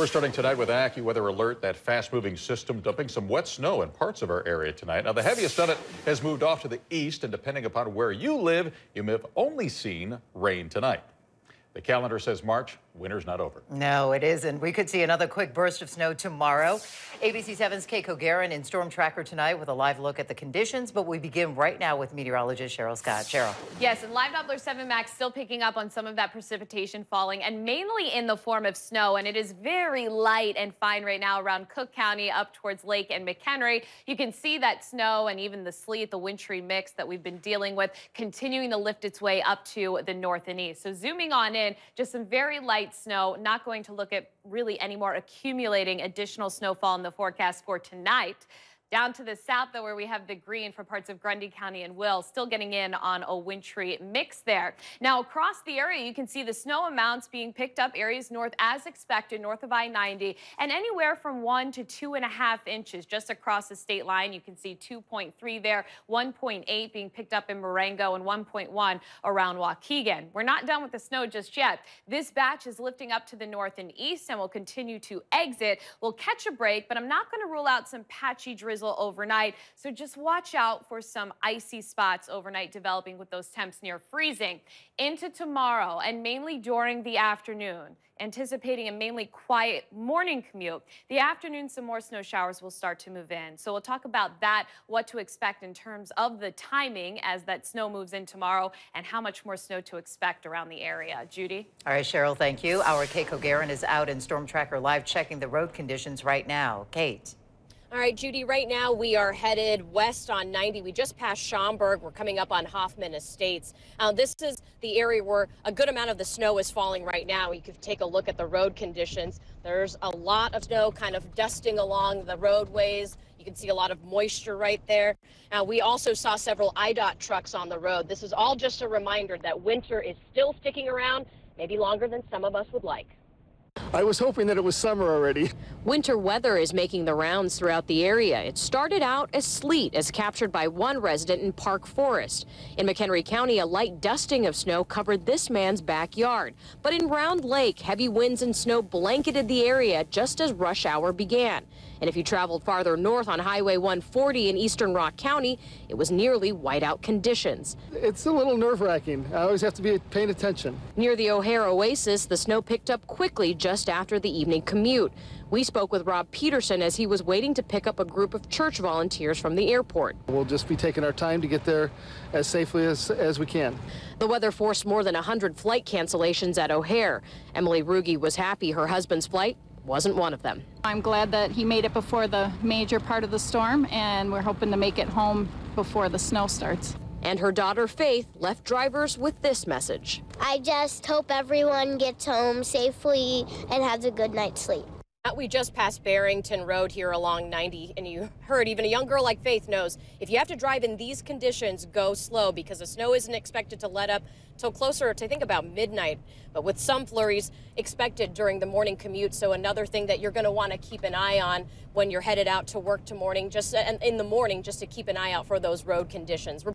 We're starting tonight with AccuWeather alert, that fast-moving system dumping some wet snow in parts of our area tonight. Now, the heaviest of it has moved off to the east, and depending upon where you live, you may have only seen rain tonight. The calendar says March, winter's not over. No, it isn't. We could see another quick burst of snow tomorrow. ABC 7's Kate Kogarin in Storm Tracker tonight with a live look at the conditions, but we begin right now with meteorologist Cheryl Scott. Cheryl. Yes, and Live Doppler 7 Max still picking up on some of that precipitation falling, and mainly in the form of snow, and it is very light and fine right now around Cook County up towards Lake and McHenry. You can see that snow and even the sleet, the wintry mix that we've been dealing with, continuing to lift its way up to the north and east. So zooming on in, just some very light snow, not going to look at really any more accumulating additional snowfall in the forecast for tonight. Down to the south, though, where we have the green for parts of Grundy County and Will, still getting in on a wintry mix there. Now, across the area, you can see the snow amounts being picked up areas north as expected, north of I-90, and anywhere from 1 to 2.5 inches just across the state line. You can see 2.3 there, 1.8 being picked up in Marengo, and 1.1 around Waukegan. We're not done with the snow just yet. This batch is lifting up to the north and east and will continue to exit. We'll catch a break, but I'm not going to rule out some patchy drizzle overnight, so just watch out for some icy spots overnight developing with those temps near freezing. Into tomorrow and mainly during the afternoon, anticipating a mainly quiet morning commute. The afternoon, some more snow showers will start to move in. So we'll talk about that, what to expect in terms of the timing as that snow moves in tomorrow, and how much more snow to expect around the area. Judy? All right, Cheryl, thank you. Our Kate Kogarin is out in Storm Tracker Live checking the road conditions right now. Kate? All right, Judy, right now we are headed west on 90. We just passed Schaumburg. We're coming up on Hoffman Estates. This is the area where a good amount of the snow is falling right now. You could take a look at the road conditions. There's a lot of snow kind of dusting along the roadways. You can see a lot of moisture right there. We also saw several IDOT trucks on the road. This is all just a reminder that winter is still sticking around, maybe longer than some of us would like. I was hoping that it was summer already. Winter weather is making the rounds throughout the area. It started out as sleet, as captured by one resident in Park Forest. In McHenry County, a light dusting of snow covered this man's backyard. But in Round Lake, heavy winds and snow blanketed the area just as rush hour began. And if you traveled farther north on Highway 140 in eastern Rock County, it was nearly whiteout conditions. It's a little nerve-wracking. I always have to be paying attention. Near the O'Hare Oasis, the snow picked up quickly just after the evening commute. We spoke with Rob Peterson as he was waiting to pick up a group of church volunteers from the airport. We'll just be taking our time to get there as safely as we can. The weather forced more than 100 flight cancellations at O'Hare. Emily Ruge was happy her husband's flight wasn't one of them. I'm glad that he made it before the major part of the storm, and we're hoping to make it home before the snow starts. And her daughter Faith left drivers with this message. I just hope everyone gets home safely and has a good night's sleep. We just passed Barrington Road here along 90, and you heard even a young girl like Faith knows if you have to drive in these conditions, go slow, because the snow isn't expected to let up till closer to, I think, about midnight, but with some flurries expected during the morning commute. So another thing that you're going to want to keep an eye on when you're headed out to work in the morning, just to keep an eye out for those road conditions.